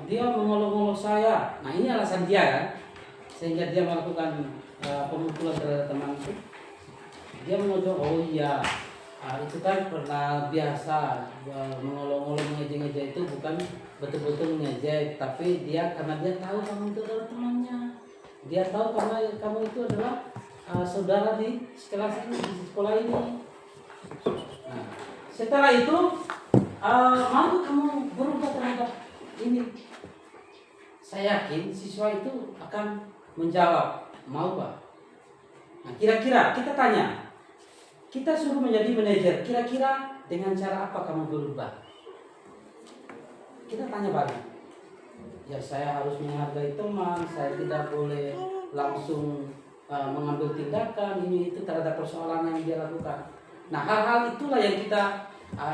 dia mengolok-olok saya. Nah, ini alasan dia kan, sehingga dia melakukan pemukulan terhadap teman itu. Dia mengolok, oh iya, itu kan pernah biasa mengolok-olok, mengejek-ejek itu bukan betul-betul mengejek, tapi karena dia tahu kamu itu adalah temannya, dia tahu karena kamu itu adalah saudara di sekelas ini, di sekolah ini. Nah, setelah itu mau kamu berubah terhadap ini. Saya yakin siswa itu akan menjawab, mau Pak. Nah, kira-kira kita tanya, kita suruh menjadi manajer, kira-kira dengan cara apa kamu berubah? Kita tanya balik. Ya, saya harus menghargai teman, saya tidak boleh langsung mengambil tindakan ini itu terhadap persoalan yang dia lakukan. Nah, hal-hal itulah yang kita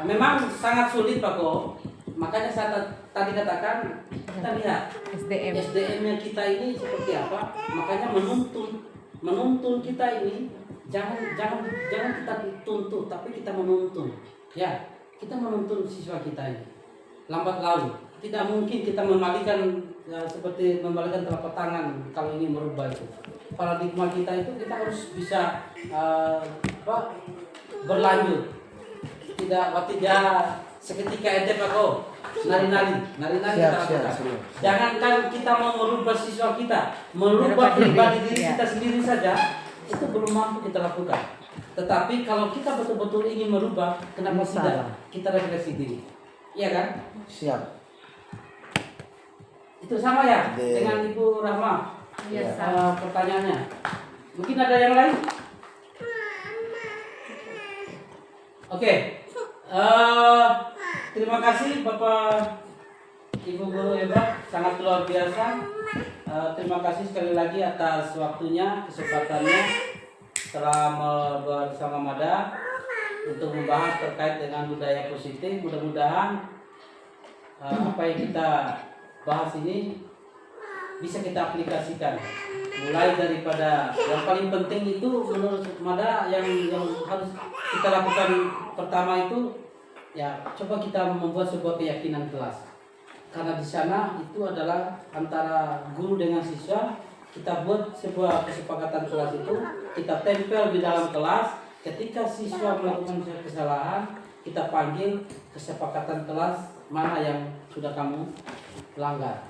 memang sangat sulit Pak Ko makanya saya tadi katakan kita lihat SDM. SDM-nya kita ini seperti apa. Makanya menuntun kita ini jangan kita tuntut, tapi kita menuntun. Ya, kita menuntun siswa kita ini. Lambat laun tidak mungkin kita seperti membalikan telapak tangan kalau ini merubah itu. Paradigma kita itu kita harus bisa berlanjut. Tidak seketika ente pakai nari-nari kita lakukan. Jangankan kita mau merubah siswa kita, merubah pribadi diri kita sendiri saja itu belum mampu kita lakukan. Tetapi kalau kita betul-betul ingin merubah, kenapa tidak kita refleksi diri? Iya kan? Siap. Itu sama ya dengan Ibu Rahma. Iya, Pertanyaannya, mungkin ada yang lain? Oke. Terima kasih Bapak Ibu Guru hebat, sangat luar biasa. Terima kasih sekali lagi atas waktunya, kesempatannya telah bersama Mada untuk membahas terkait dengan budaya positif. Mudah-mudahan apa yang kita bahas ini bisa kita aplikasikan. Mulai daripada yang paling penting itu menurut Mada yang harus kita lakukan pertama itu ya coba kita membuat sebuah keyakinan kelas. Karena di sana itu adalah antara guru dengan siswa, kita buat sebuah kesepakatan kelas itu, kita tempel di dalam kelas. Ketika siswa melakukan kesalahan, kita panggil kesepakatan kelas mana yang sudah kamu langgar.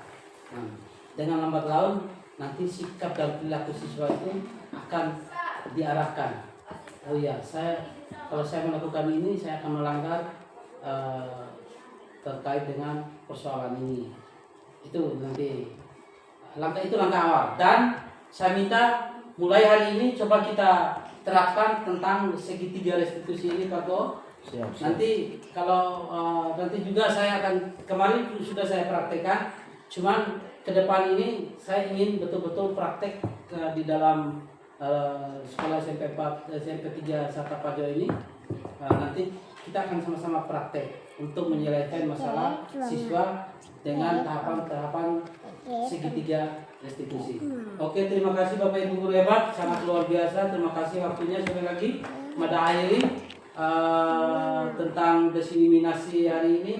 Nah, dengan lambat laun nanti sikap dan perilaku siswa itu akan diarahkan. Oh iya, kalau saya melakukan ini, saya akan melanggar terkait dengan persoalan ini. Itu nanti langkah awal. Dan saya minta mulai hari ini coba kita terapkan tentang segitiga restitusi ini, Pak Ko. Nanti kalau nanti juga saya akan, kemarin sudah saya praktekkan, cuman ke depan ini saya ingin betul-betul praktek di dalam sekolah SMP 3 Sata Pajo ini. Nanti kita akan sama-sama praktek untuk menyelesaikan masalah siswa dengan tahapan-tahapan segitiga restitusi. Oke, terima kasih Bapak Ibu Guru hebat, sangat luar biasa. Terima kasih waktunya sekali lagi. Mada Airi tentang diseminasi hari ini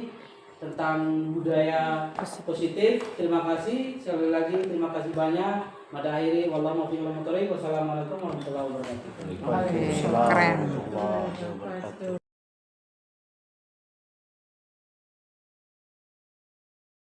tentang budaya positif. Terima kasih sekali lagi, terima kasih banyak. Mada Airi, wallahu muwaffiq. Wassalamualaikum warahmatullahi wabarakatuh. Keren. Waalaikumsalam warahmatullahi wabarakatuh.